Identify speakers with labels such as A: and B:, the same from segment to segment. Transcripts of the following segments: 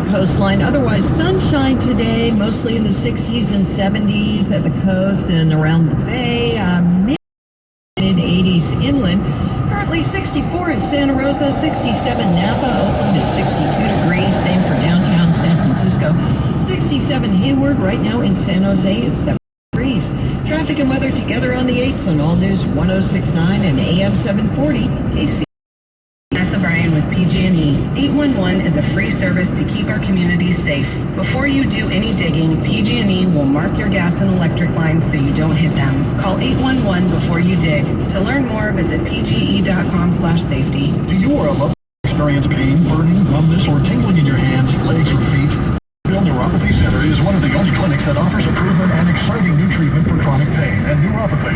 A: coastline. Otherwise, sunshine today, mostly in the 60s and 70s at the coast and around the bay. Mid-80s inland. Currently 64 in Santa Rosa, 67 Napa, Oakland is 62 degrees. Same for downtown San Francisco. 67 Hayward. Right now in San Jose is 7 degrees. Traffic and weather together on the 8th on All News 106.9 and AM 740. KC.
B: Brian with PG&E. 811 is a free service to keep our communities safe. Before you do any digging, PG&E will mark your gas and electric lines so you don't hit them. Call 811 before you dig. To learn more, visit pge.com/safety.
C: Do you or a loved one experience pain, burning, numbness, or tingling in your hands, legs, or feet? Bill Neuropathy Center is one of the only clinics that offers a proven and exciting new treatment for chronic pain and neuropathy.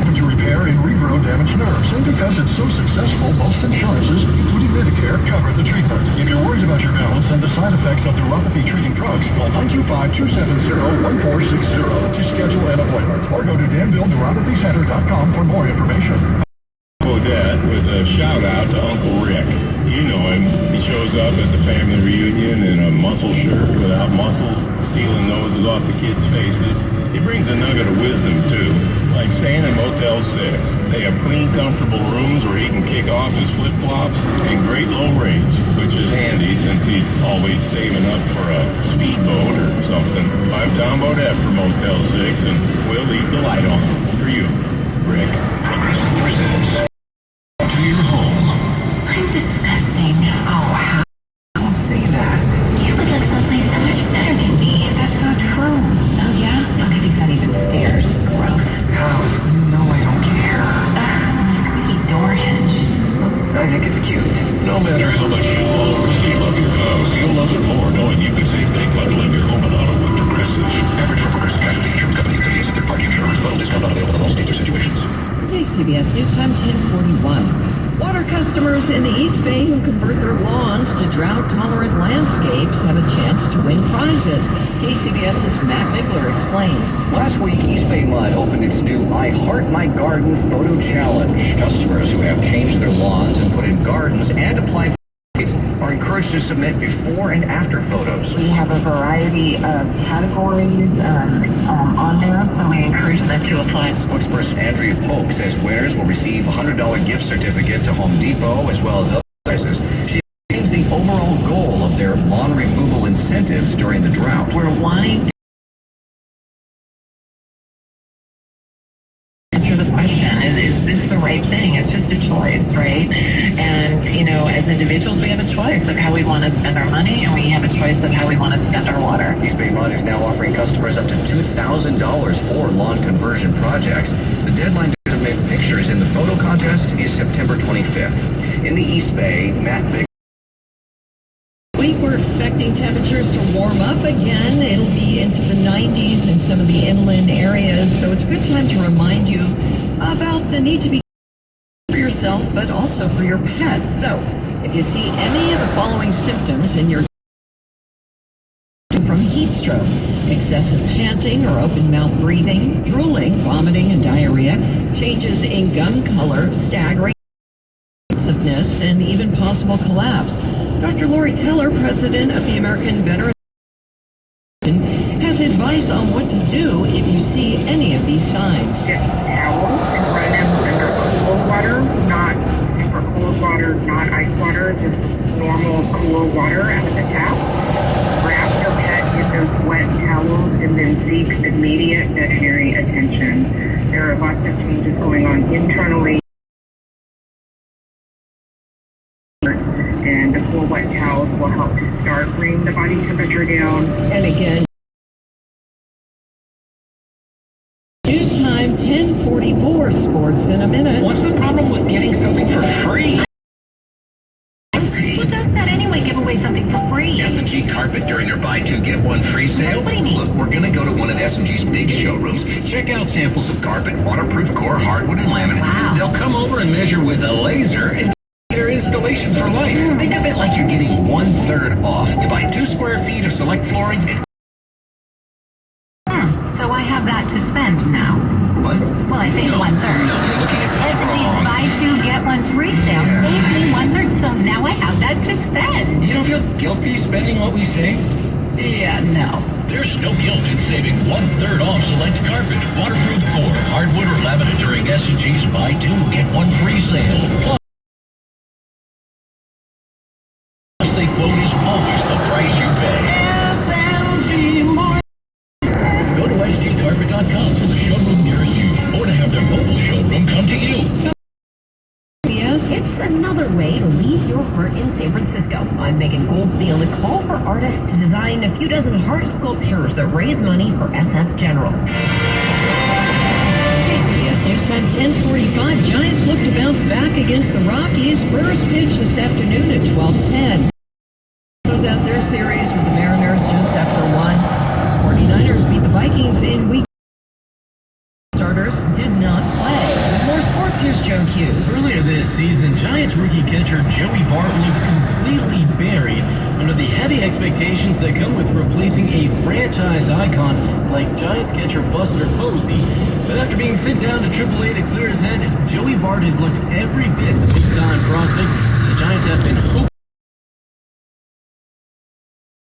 C: To repair and regrow damaged nerves. And because it's so successful, most insurances, including Medicare, cover the treatment. If you're worried about your balance and the side effects of neuropathy treating drugs, call 925-270-1460 to schedule an appointment. Or go to danville-neuropathycenter.com for more information.
D: Odette with a shout out to Uncle Rick. You know him. He shows up at the family reunion in a muscle shirt without muscles, stealing noses off the kids' faces. He brings a nugget of wisdom too, like staying in Motel 6. They have clean, comfortable rooms where he can kick off his flip-flops and great low rates, which is handy since he's always saving up for a speedboat or something. I'm Tom Bodette for Motel 6, and we'll leave the light on for you, Rick.
C: Presents to your home.
E: I'm disgusting. Oh, how? Don't say that. You would look someplace so much better than me. That's not true. Oh, yeah? Okay, we've got even stairs. Gross.
C: How? No, I don't care.
E: Squeaky door hinge.
C: I think it's cute. No matter how much you love or love your house, you'll love it more knowing you can save big by leaving your home and auto with Progressive. Average for Progressive Casualty Insurance Company affiliates and third-party insurers. Bundle discount not available in all states or situations.
A: CBS News Time 1041. Water customers in the East Bay who convert their lawns to drought-tolerant landscapes have a chance to win prizes. KCBS's Matt Migler explains.
F: Last week, East Bay Mud opened its new I Heart My Garden Photo Challenge. Customers who have changed their lawns and put in gardens and applied are encouraged to submit before and after photos.
E: We have a variety of categories on there, so we encourage them to apply.
F: Spokesperson Andrea Polk says winners will receive a $100 gift certificate to Home Depot as well as other places. She explains the overall goal of their lawn removal incentives during the drought.
E: We're wanting to answer the question, is this the right thing? It's just a choice, right? And, you know, as individuals, we have a choice of how we want to spend our money, and we have a choice of how we want to spend our water.
F: East Bay Mud is now offering customers up to $2,000 for lawn conversion projects. The deadline to submit pictures in the photo contest is September 25th. In the East Bay, Matt Big.
A: Week we're expecting temperatures to warm up again. It'll be into the 90s in some of the inland areas, so it's a good time to remind you about the need to be for yourself, but also for your pets. So, if you see any of the following symptoms in your from heat stroke, excessive panting or open mouth breathing, drooling, vomiting, and diarrhea, changes in gum color, staggering, and even possible collapse. Dr. Lori Teller, president of the American Veterans, has advice on what to do if you see any of these signs.
G: Get towels and run them under cold water, not super cold water, not ice water, just normal cool water out of the tap. Wrap your pet in those wet towels and then seek immediate veterinary attention. There are lots of changes going on internally, and the cool wet towels will help to start bringing the body temperature down.
A: And again, news time 10:44, sports in a minute.
F: What's the problem with getting something for free?
E: Who does that anyway? Give away something for free.
F: S&G Carpet during their buy two get one free sale.
E: What do you mean?
F: Look, we're going to go to one of S&G's big showrooms. Check out samples of carpet, waterproof core, hardwood, and laminate.
E: Wow.
F: They'll come over and measure with a laser and their installation for life. Think of it like you're getting 1/3 off. You buy 2 square feet of select flooring.
E: So I have that to spend now.
F: What?
E: Well, I think 1/3.
F: No, you're looking at
E: S&G's buy two, get one free sale. Save me 1/3, so now I have that
B: I just said.
F: You don't feel guilty spending what we say?
B: Yeah, no.
C: There's no guilt in saving 1/3 off select carpet, waterproof core, hardwood, or laminate during S&G's Buy 2, Get 1 free sale. Plus, they quote is always the price you pay. Go to sgcarpet.com for the showroom nearest you, or to have their mobile showroom come to you.
A: Yes, it's another way to leave your heart in San Francisco. I'm Megan Goldstein. The call for artists to design a few dozen heart sculptures that raise money for SF General. KCBS News Time 10:45. Giants look to bounce back against the Rockies. First pitch this afternoon at 12:10. Close out their series with the Mariners just after 1. 49ers beat the Vikings in week. Starters did not play. With more sports, here's Joe Hughes.
H: Earlier this season, Giants rookie catcher Joey Bart looked completely buried under the heavy expectations that come with replacing a franchise icon like Giants catcher Buster Posey. But after being sent down to AAA to clear his head, Joey Bart has looked every bit the big-time prospect the Giants have been hoping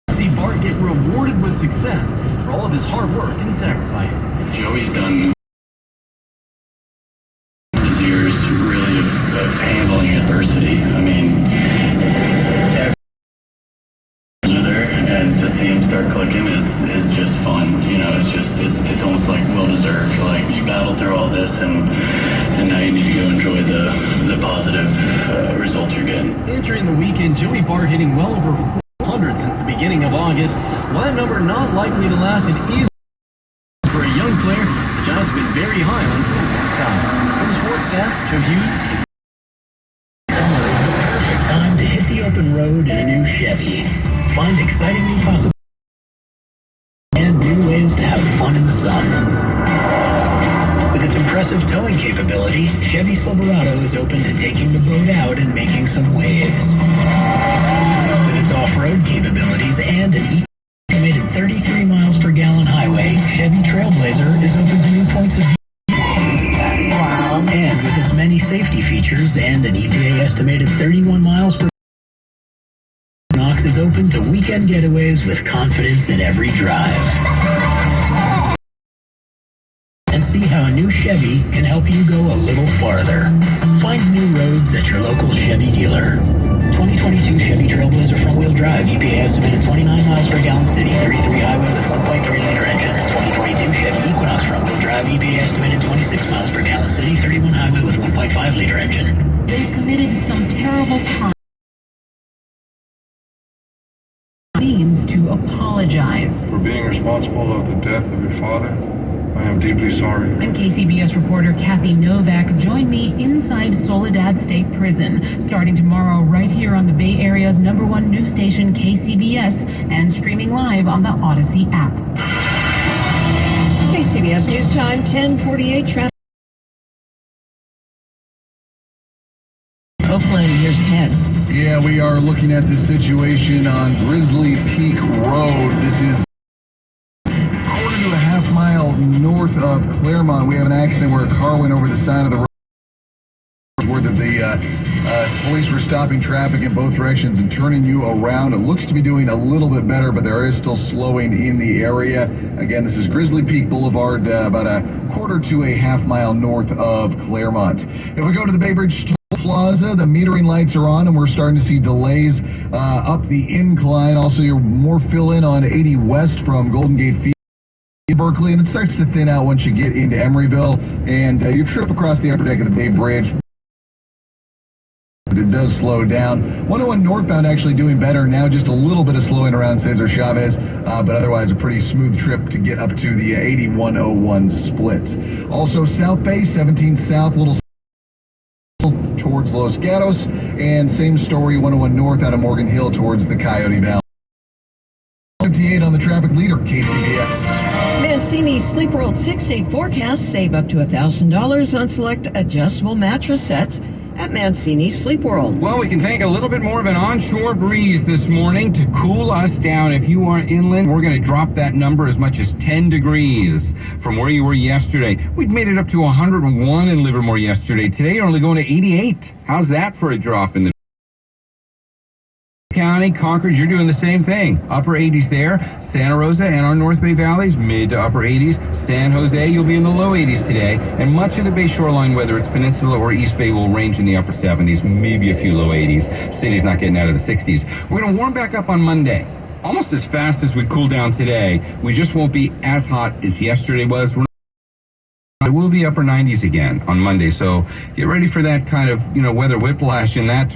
H: to see Bart get rewarded with success for all of his hard work and sacrifice.
I: Joey's done years really of handling adversity. I mean, and to see him start clicking is just fun. You know, it's almost like well deserved. Like you battled through all this, and now you need to go enjoy the positive results you're getting.
H: Entering the weekend, Joey Bart hitting well over 400 since the beginning of August. While that number not likely to last an easy for a young player, the Giants have been very high on for a long time. From the sports desk, Joe Hughes.
C: Summer is the perfect time to hit the open road in a new Chevy. Find exciting new possibilities and new ways to have fun in the sun. With its impressive towing capability, Chevy Silverado is open to taking the boat out and making some waves. With its off-road capabilities and an estimated 33 miles per gallon highway, Chevy Trailblazer is open to new points of view. And with its many safety features and an EPA estimated 31 miles per Knox is open to weekend getaways with confidence in every drive. And see how a new Chevy can help you go a little farther. Find new roads at your local Chevy dealer. 2022 Chevy Trailblazer front-wheel drive, EPA estimated 29 miles per gallon city, 33 highway with 1.3-liter engine. 2022 Chevy Equinox front-wheel drive, EPA estimated 26 miles per gallon city, 31 highway with 1.5-liter engine.
A: They've committed some terrible time. To apologize.
J: For being responsible of the death of your father, I am deeply sorry.
A: And KCBS reporter Kathy Novak joined me inside Soledad State Prison, starting tomorrow right here on the Bay Area's #1 news station, KCBS, and streaming live on the Odyssey app. KCBS News Time, 10:48 traffic. Oakland, here's Ted.
K: Yeah, we are looking at the situation on Grizzly Peak Road. This is quarter to a half mile north of Claremont. We have an accident where a car went over the side of the road. Where the police were stopping traffic in both directions and turning you around. It looks to be doing a little bit better, but there is still slowing in the area. Again, this is Grizzly Peak Boulevard, about a quarter to a half mile north of Claremont. If we go to the Bay Bridge Plaza, the metering lights are on, and we're starting to see delays up the incline. Also, you're more fill-in on 80 West from Golden Gate Field to Berkeley, and it starts to thin out once you get into Emeryville, and your trip across the upper deck of the Bay Bridge. It does slow down. 101 northbound actually doing better now, just a little bit of slowing around Cesar Chavez, but otherwise a pretty smooth trip to get up to the 8101 split. Also, South Bay, 17 South, little towards Los Gatos, and same story, 101 north out of Morgan Hill towards the Coyote Valley. 58 on the traffic leader, KCBS.
A: Mancini Sleep World 6-day forecast. Save up to $1,000 on select adjustable mattress sets at Mancini Sleep World.
L: Well, we can take a little bit more of an onshore breeze this morning to cool us down. If you are inland, we're going to drop that number as much as 10 degrees from where you were yesterday. We'd made it up to 101 in Livermore yesterday. Today, you're only going to 88. How's that for a drop in the County, Concord, you're doing the same thing. Upper 80s there. Santa Rosa and our North Bay Valleys, mid to upper 80s. San Jose, you'll be in the low 80s today. And much of the Bay shoreline, whether it's Peninsula or East Bay, will range in the upper 70s, maybe a few low 80s. City's not getting out of the 60s. We're going to warm back up on Monday. Almost as fast as we cool down today. We just won't be as hot as yesterday was. It will be upper 90s again on Monday, so get ready for that kind of, weather whiplash in that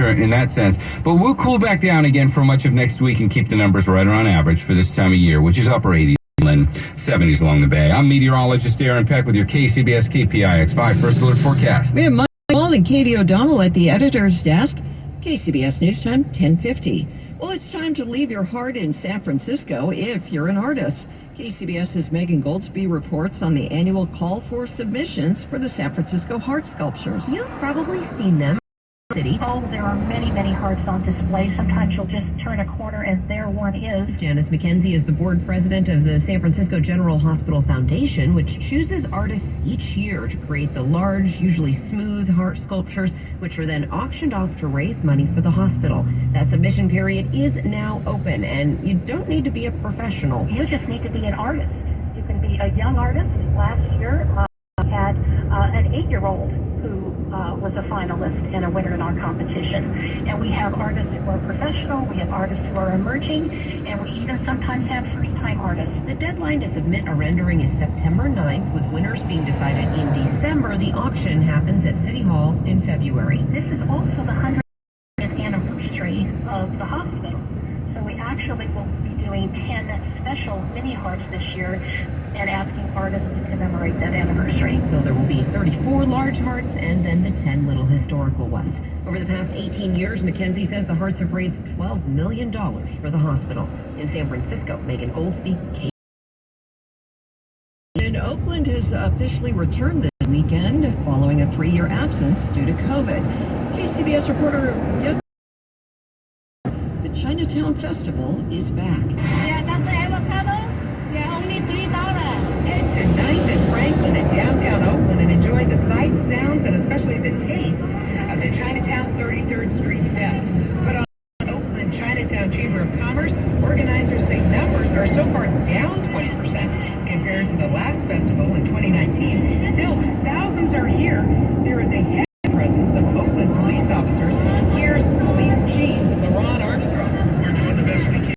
L: sense. But we'll cool back down again for much of next week and keep the numbers right around average for this time of year, which is upper 80s and 70s along the bay. I'm meteorologist Aaron Peck with your KCBS KPIX5 First Alert Forecast.
A: We have Mike Wall and Katie O'Donnell at the editor's desk. KCBS News Time, 10:50. Well, it's time to leave your heart in San Francisco if you're an artist. KCBS's Megan Goldsby reports on the annual call for submissions for the San Francisco heart sculptures.
M: You've probably seen them. Oh, there are many, many hearts on display. Sometimes you'll just turn a corner and there one is.
A: Janice McKenzie is the board president of the San Francisco General Hospital Foundation, which chooses artists each year to create the large, usually smooth heart sculptures, which are then auctioned off to raise money for the hospital. That submission period is now open, and you don't need to be a professional.
M: You just need to be an artist. You can be a young artist. Last year, I had an 8-year-old who was a finalist and a winner in our competition. And we have artists who are professional, we have artists who are emerging, and we even sometimes have first-time artists.
A: The deadline to submit a rendering is September 9th, with winners being decided in December. The auction happens at City Hall in February.
M: This is also the 100th anniversary of the hospital. So we actually will be doing 10 special mini hearts this year and asking artists to commemorate that anniversary.
A: So there will be 34 large hearts and then the 10 little historical ones. Over the past 18 years, McKenzie says the hearts have raised $12 million for the hospital. In San Francisco, Megan Goldsby, and Oakland has officially returned this weekend following a 3-year absence due to COVID. KCBS reporter the Chinatown Festival is back.
M: Yeah, that's the avocado. Yeah, only $3.
A: And tonight in Franklin and downtown Oakland, and enjoy the sights, sounds, and especially the taste of the Chinatown 33rd Street Fest. But on Oakland Chinatown Chamber of Commerce, organizers say numbers are so far down 20% compared to the last festival in 2019. Still, thousands are here. There is a heavy presence of Oakland police officers. Here's Police Chief LaRon Armstrong.
N: We're doing the best we can.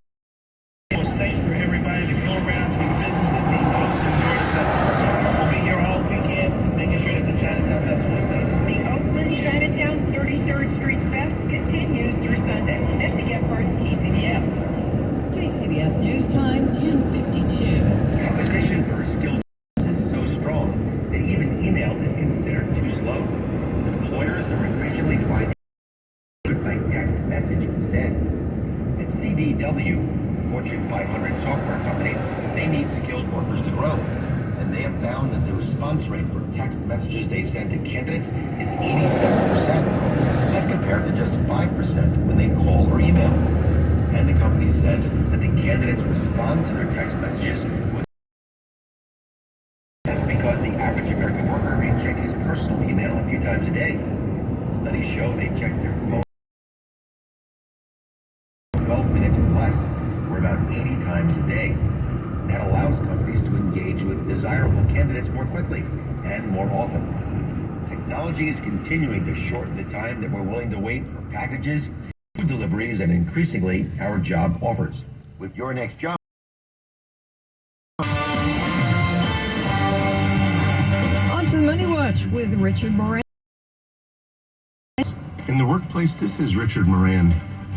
N: It's safe for everybody to go around to businesses, these folks enjoy the festival. We'll be here all weekend, making sure that the Chinatown Festival is safe.
A: The Oakland Chinatown 33rd Street Fest continues through Sunday at the Gephardt TCBS. KCBS News Time, 10:52.
F: Competition for skilled is so strong that even email is considered too slow. Employers are increasingly finding by text message instead. At CDW, Fortune 500 software company, they need skilled workers to grow. And they have found that the response rate for text messages they send to candidates is 87%. That's compared to just 5% when they call or email. And the company says that the candidates respond to their text messages with. That's because the average American worker may check his personal email a few times a day. Studies show they check their phone 12 minutes or less, or about 80 times a day. That allows companies to engage with desirable candidates more quickly and more often. Technology is continuing to shorten the time that we're willing to wait for packages, food deliveries, and increasingly our job offers. With your next job.
A: On to Money Watch with Richard Moran.
D: In the workplace, this is Richard Moran.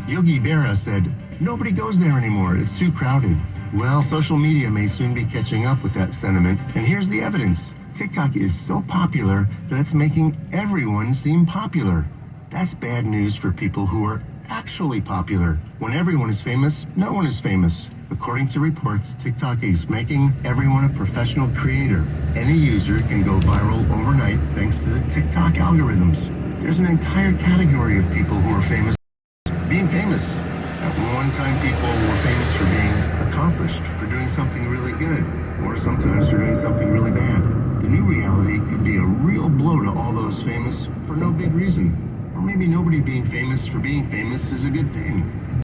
D: Yogi Berra said, "Nobody goes there anymore. It's too crowded." Well, social media may soon be catching up with that sentiment, and here's the evidence. TikTok is so popular that it's making everyone seem popular. That's bad news for people who are actually popular. When everyone is famous, no one is famous. According to reports, TikTok is making everyone a professional creator. Any user can go viral overnight thanks to the TikTok algorithms. There's an entire category of people who are famous being famous. At one time, people were famous for being accomplished, for doing something really good, or sometimes for doing something really bad. The new reality could be a real blow to all those famous for no big reason. Or maybe nobody being famous for being famous is a good thing.